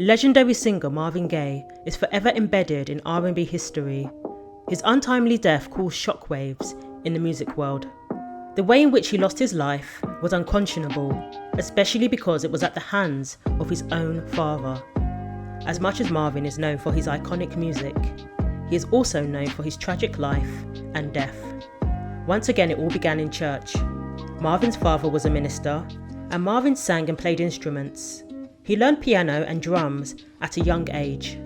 Legendary singer Marvin Gaye is forever embedded in R&B history. His untimely death caused shockwaves in the music world. The way in which he lost his life was unconscionable, especially because it was at the hands of his own father. As much as Marvin is known for his iconic music, he is also known for his tragic life and death. Once again, it all began in church. Marvin's father was a minister, and Marvin sang and played instruments. He learned piano and drums at a young age.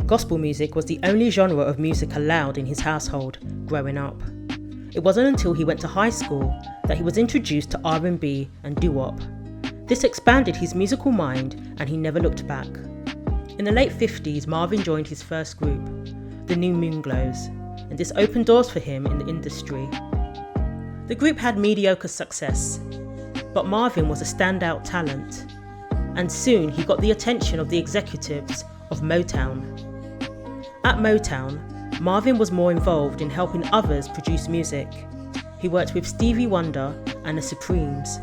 Gospel music was the only genre of music allowed in his household growing up. It wasn't until he went to high school that he was introduced to R&B and doo-wop. This expanded his musical mind and he never looked back. In the late 50s, Marvin joined his first group, the New Moonglows, and this opened doors for him in the industry. The group had mediocre success, but Marvin was a standout talent, and soon he got the attention of the executives of Motown. At Motown, Marvin was more involved in helping others produce music. He worked with Stevie Wonder and the Supremes.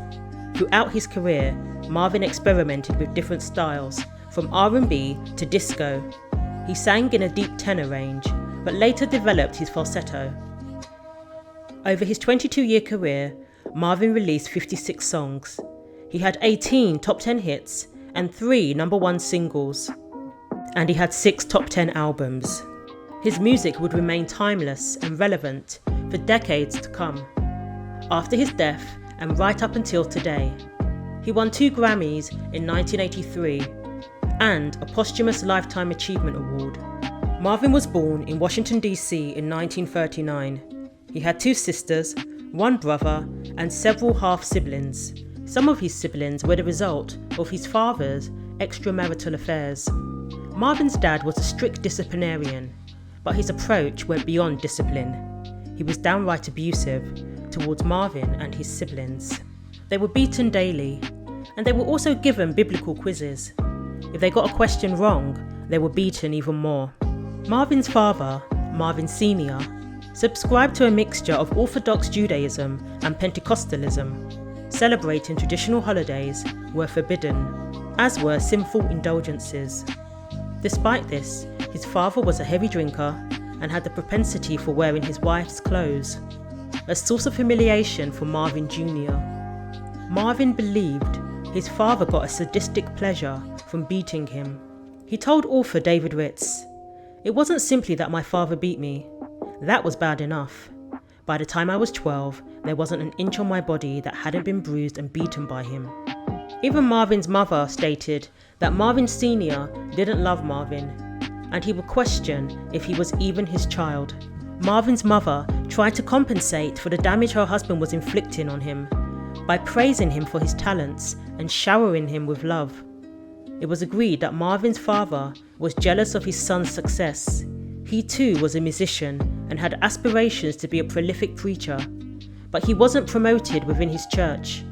Throughout his career, Marvin experimented with different styles, from R&B to disco. He sang in a deep tenor range, but later developed his falsetto. Over his 22-year career, Marvin released 56 songs. He had 18 top 10 hits and 3 number 1 singles. And he had 6 top 10 albums. His music would remain timeless and relevant for decades to come. After his death and right up until today, he won 2 Grammys in 1983 and a posthumous Lifetime Achievement Award. Marvin was born in Washington, D.C. in 1939. He had 2 sisters, 1 brother, and several half-siblings. Some of his siblings were the result of his father's extramarital affairs. Marvin's dad was a strict disciplinarian, but his approach went beyond discipline. He was downright abusive towards Marvin and his siblings. They were beaten daily, and they were also given biblical quizzes. If they got a question wrong, they were beaten even more. Marvin's father, Marvin Sr., subscribed to a mixture of Orthodox Judaism and Pentecostalism. Celebrating traditional holidays were forbidden, as were sinful indulgences. Despite this, his father was a heavy drinker and had the propensity for wearing his wife's clothes, a source of humiliation for Marvin Jr. Marvin believed his father got a sadistic pleasure from beating him. He told author David Ritz, "It wasn't simply that my father beat me. That was bad enough. By the time I was 12, there wasn't an inch on my body that hadn't been bruised and beaten by him." Even Marvin's mother stated that Marvin Sr. didn't love Marvin, and he would question if he was even his child. Marvin's mother tried to compensate for the damage her husband was inflicting on him by praising him for his talents and showering him with love. It was agreed that Marvin's father was jealous of his son's success. He too was a musician and had aspirations to be a prolific preacher, but he wasn't promoted within his church.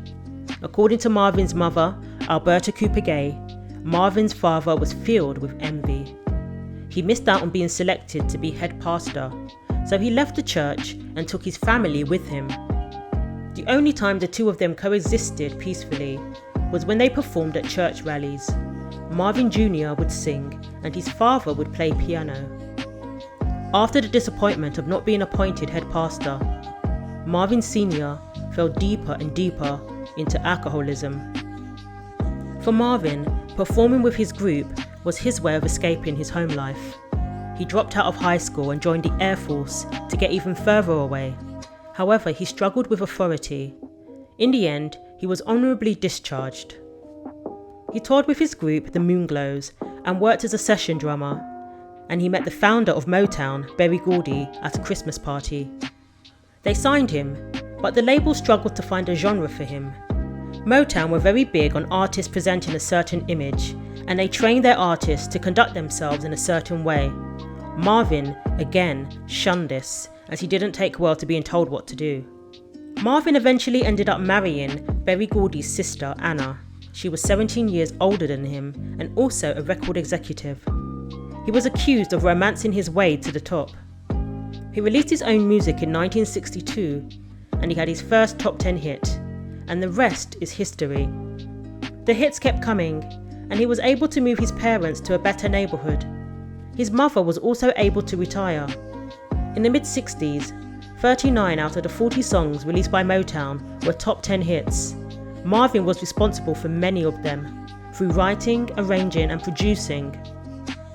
According to Marvin's mother, Alberta Cooper Gay, Marvin's father was filled with envy. He missed out on being selected to be head pastor, so he left the church and took his family with him. The only time the two of them coexisted peacefully was when they performed at church rallies. Marvin Jr. would sing and his father would play piano. After the disappointment of not being appointed head pastor, Marvin Sr. fell deeper and deeper into alcoholism. For Marvin, performing with his group was his way of escaping his home life. He dropped out of high school and joined the Air Force to get even further away. However, he struggled with authority. In the end, he was honourably discharged. He toured with his group, the Moonglows, and worked as a session drummer, and he met the founder of Motown, Berry Gordy, at a Christmas party. They signed him, but the label struggled to find a genre for him. Motown were very big on artists presenting a certain image, and they trained their artists to conduct themselves in a certain way. Marvin, again, shunned this, as he didn't take well to being told what to do. Marvin eventually ended up marrying Berry Gordy's sister, Anna. She was 17 years older than him and also a record executive. He was accused of romancing his way to the top. He released his own music in 1962, and he had his first top 10 hit, and the rest is history. The hits kept coming, and he was able to move his parents to a better neighbourhood. His mother was also able to retire. In the mid-60s, 39 out of the 40 songs released by Motown were top 10 hits. Marvin was responsible for many of them, through writing, arranging and producing.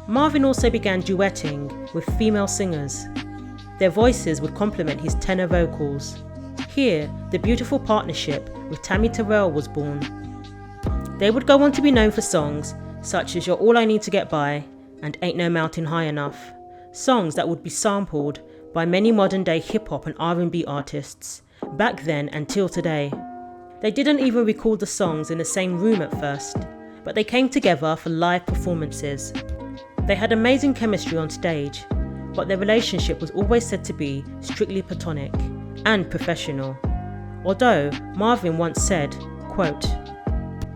Marvin also began duetting with female singers. Their voices would complement his tenor vocals. Here, the beautiful partnership with Tammi Terrell was born. They would go on to be known for songs such as You're All I Need to Get By and Ain't No Mountain High Enough, songs that would be sampled by many modern-day hip-hop and R&B artists, back then and till today. They didn't even record the songs in the same room at first, but they came together for live performances. They had amazing chemistry on stage, but their relationship was always said to be strictly platonic and professional. Although Marvin once said, quote,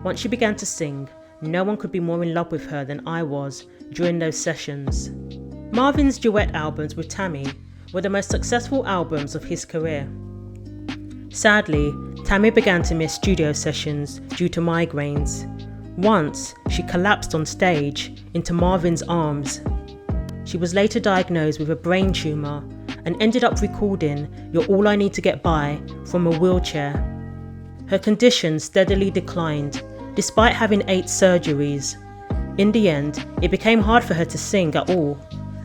"Once she began to sing, no one could be more in love with her than I was during those sessions." Marvin's duet albums with Tammi were the most successful albums of his career. Sadly, Tammi began to miss studio sessions due to migraines. Once, she collapsed on stage into Marvin's arms. She was later diagnosed with a brain tumour and ended up recording You're All I Need to Get By from a wheelchair. Her condition steadily declined, despite having 8 surgeries. In the end, it became hard for her to sing at all,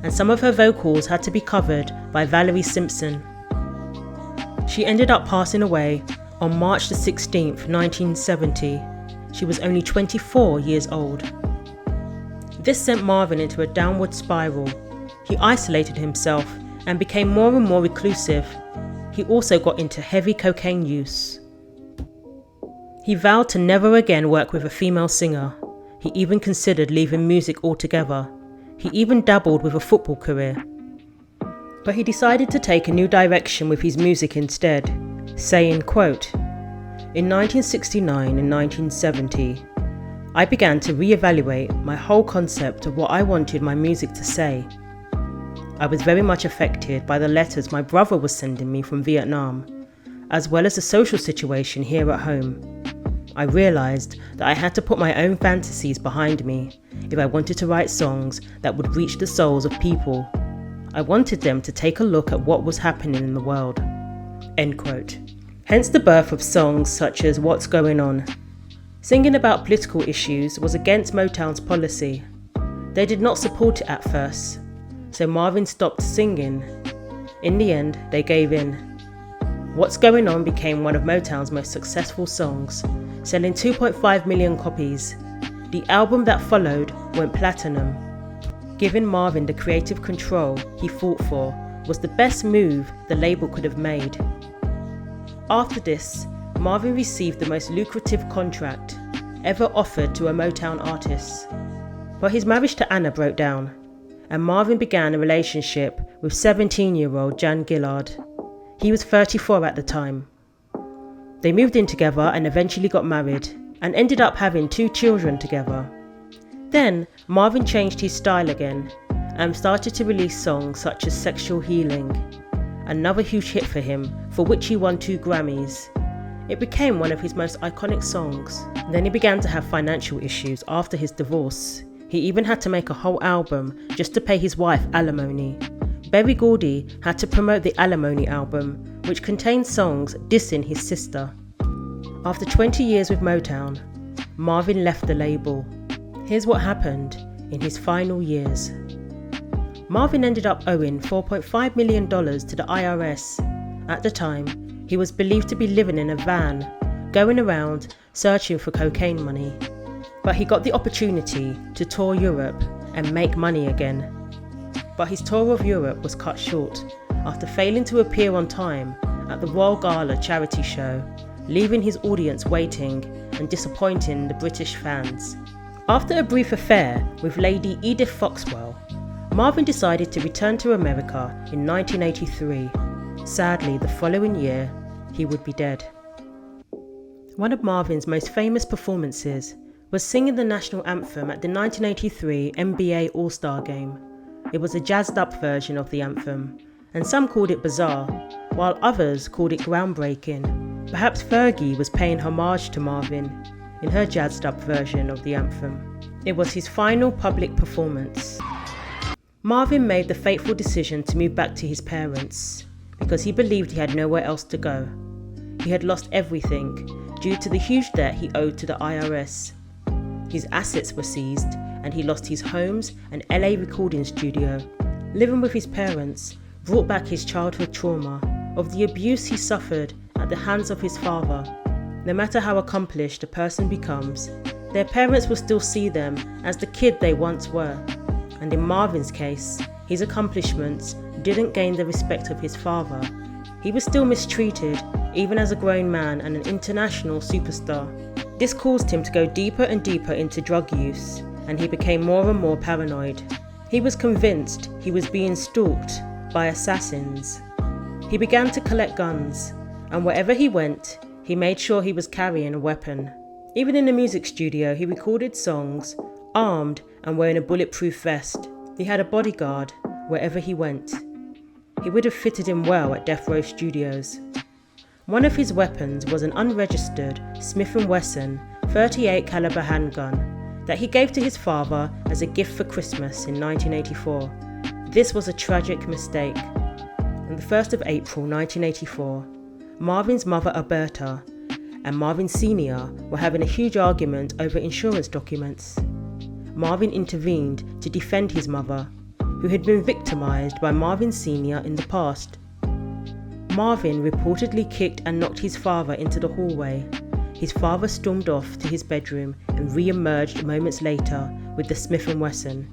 and some of her vocals had to be covered by Valerie Simpson. She ended up passing away on March the 16th, 1970. She was only 24 years old. This sent Marvin into a downward spiral. He isolated himself and became more and more reclusive. He also got into heavy cocaine use. He vowed to never again work with a female singer. He even considered leaving music altogether. He even dabbled with a football career. But he decided to take a new direction with his music instead, saying, quote, "In 1969 and 1970, I began to reevaluate my whole concept of what I wanted my music to say. I was very much affected by the letters my brother was sending me from Vietnam, as well as the social situation here at home. I realised that I had to put my own fantasies behind me if I wanted to write songs that would reach the souls of people. I wanted them to take a look at what was happening in the world." End quote. Hence the birth of songs such as What's Going On. Singing about political issues was against Motown's policy. They did not support it at first, so Marvin stopped singing. In the end, they gave in. What's Going On became one of Motown's most successful songs, selling 2.5 million copies. The album that followed went platinum. Giving Marvin the creative control he fought for was the best move the label could have made. After this, Marvin received the most lucrative contract ever offered to a Motown artist. But his marriage to Anna broke down, and Marvin began a relationship with 17-year-old Jan Gillard. He was 34 at the time. They moved in together and eventually got married, and ended up having 2 children together. Then, Marvin changed his style again, and started to release songs such as Sexual Healing, another huge hit for him, for which he won 2 Grammys. It became one of his most iconic songs. Then he began to have financial issues after his divorce. He even had to make a whole album just to pay his wife alimony. Berry Gordy had to promote the Alimony album, which contained songs dissing his sister. After 20 years with Motown, Marvin left the label. Here's what happened in his final years. Marvin ended up owing $4.5 million to the IRS. At the time, he was believed to be living in a van, going around searching for cocaine money. But he got the opportunity to tour Europe and make money again. But his tour of Europe was cut short after failing to appear on time at the Royal Gala charity show, leaving his audience waiting and disappointing the British fans. After a brief affair with Lady Edith Foxwell, Marvin decided to return to America in 1983. Sadly, the following year, he would be dead. One of Marvin's most famous performances was singing the national anthem at the 1983 NBA All-Star Game. It was a jazzed-up version of the anthem, and some called it bizarre, while others called it groundbreaking. Perhaps Fergie was paying homage to Marvin in her jazzed-up version of the anthem. It was his final public performance. Marvin made the fateful decision to move back to his parents because he believed he had nowhere else to go. He had lost everything due to the huge debt he owed to the IRS. His assets were seized and he lost his homes and LA recording studio. Living with his parents brought back his childhood trauma of the abuse he suffered at the hands of his father. No matter how accomplished a person becomes, their parents will still see them as the kid they once were. And in Marvin's case, his accomplishments didn't gain the respect of his father. He was still mistreated, even as a grown man and an international superstar. This caused him to go deeper and deeper into drug use, and he became more and more paranoid. He was convinced he was being stalked by assassins. He began to collect guns, and wherever he went, he made sure he was carrying a weapon. Even in the music studio, he recorded songs, armed and wearing a bulletproof vest. He had a bodyguard wherever he went. He would have fitted in well at Death Row Studios. One of his weapons was an unregistered Smith & Wesson .38 caliber handgun that he gave to his father as a gift for Christmas in 1984. This was a tragic mistake. On the 1st of April 1984, Marvin's mother Alberta and Marvin Sr. were having a huge argument over insurance documents. Marvin intervened to defend his mother, who had been victimized by Marvin Sr. in the past. Marvin reportedly kicked and knocked his father into the hallway. His father stormed off to his bedroom and re-emerged moments later with the Smith & Wesson.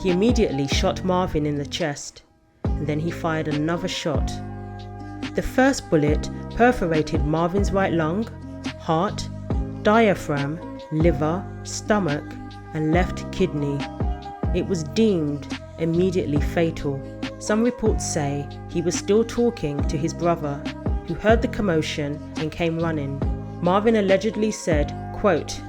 He immediately shot Marvin in the chest, and then he fired another shot. The first bullet perforated Marvin's right lung, heart, diaphragm, liver, stomach, and left kidney. It was deemed immediately fatal. Some reports say he was still talking to his brother, who heard the commotion and came running. Marvin allegedly said, quote,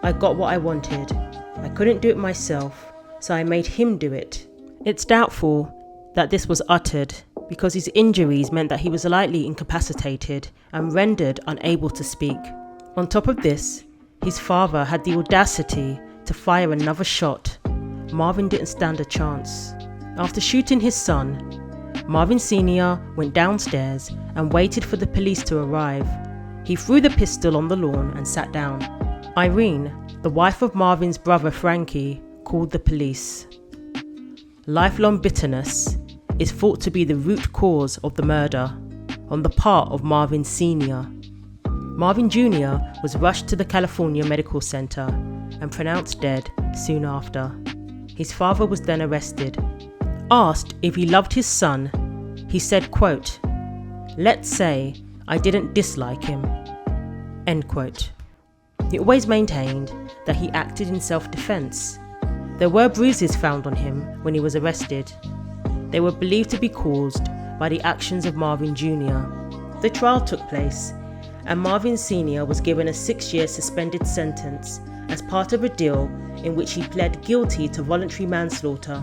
"I got what I wanted. I couldn't do it myself, so I made him do it." It's doubtful that this was uttered because his injuries meant that he was lightly incapacitated and rendered unable to speak. On top of this, his father had the audacity to fire another shot. Marvin didn't stand a chance. After shooting his son, Marvin Sr. went downstairs and waited for the police to arrive. He threw the pistol on the lawn and sat down. Irene, the wife of Marvin's brother Frankie, called the police. Lifelong bitterness is thought to be the root cause of the murder on the part of Marvin Sr. Marvin Jr. was rushed to the California Medical Center and pronounced dead soon after. His father was then arrested. Asked if he loved his son, he said, quote, "Let's say I didn't dislike him," end quote. He always maintained that he acted in self-defense. There were bruises found on him when he was arrested. They were believed to be caused by the actions of Marvin Jr. The trial took place, and Marvin Sr. was given a 6-year suspended sentence as part of a deal in which he pled guilty to voluntary manslaughter.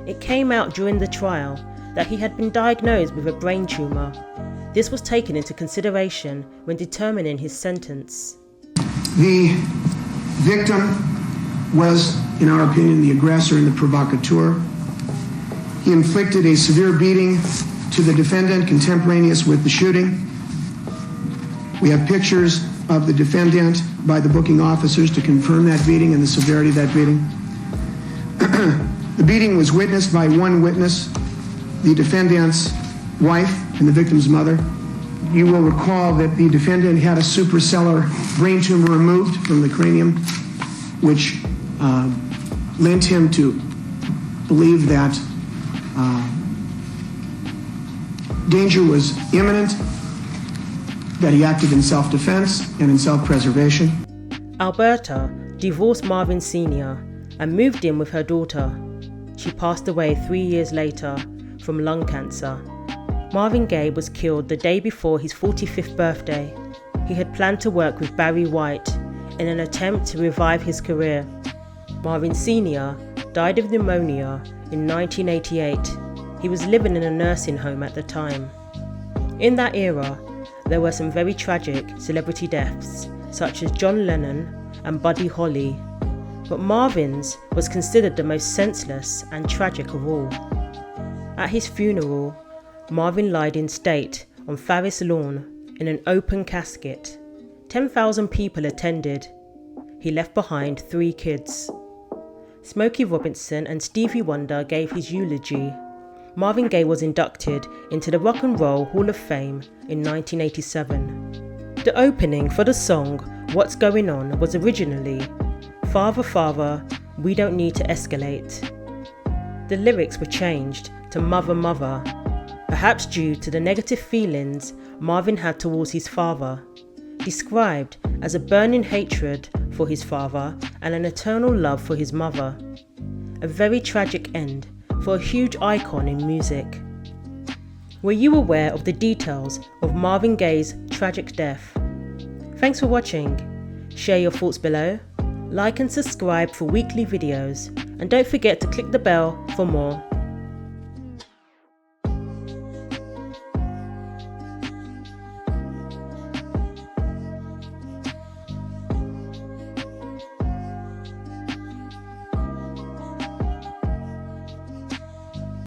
It came out during the trial that he had been diagnosed with a brain tumor. This was taken into consideration when determining his sentence. The victim was, in our opinion, the aggressor and the provocateur. He inflicted a severe beating to the defendant contemporaneous with the shooting. We have pictures of the defendant by the booking officers to confirm that beating and the severity of that beating. The beating was witnessed by one witness, the defendant's wife and the victim's mother. You will recall that the defendant had a suprasellar brain tumor removed from the cranium, which lent him to believe that danger was imminent, that he acted in self-defense and in self-preservation. Alberta divorced Marvin Sr. and moved in with her daughter. She passed away 3 years later from lung cancer. Marvin Gaye was killed the day before his 45th birthday. He had planned to work with Barry White in an attempt to revive his career. Marvin Sr. died of pneumonia in 1988. He was living in a nursing home at the time. In that era, there were some very tragic celebrity deaths, such as John Lennon and Buddy Holly, but Marvin's was considered the most senseless and tragic of all. At his funeral, Marvin lied in state on Farris lawn in an open casket. 10,000 people attended. He left behind 3 kids. Smokey Robinson and Stevie Wonder gave his eulogy. Marvin Gaye was inducted into the Rock and Roll Hall of Fame in 1987. The opening for the song What's Going On was originally, "Father, Father, we don't need to escalate." The lyrics were changed to "Mother, Mother," perhaps due to the negative feelings Marvin had towards his father, described as a burning hatred for his father and an eternal love for his mother. A very tragic end for a huge icon in music. Were you aware of the details of Marvin Gaye's tragic death? Thanks for watching. Share your thoughts below, like and subscribe for weekly videos, and don't forget to click the bell for more.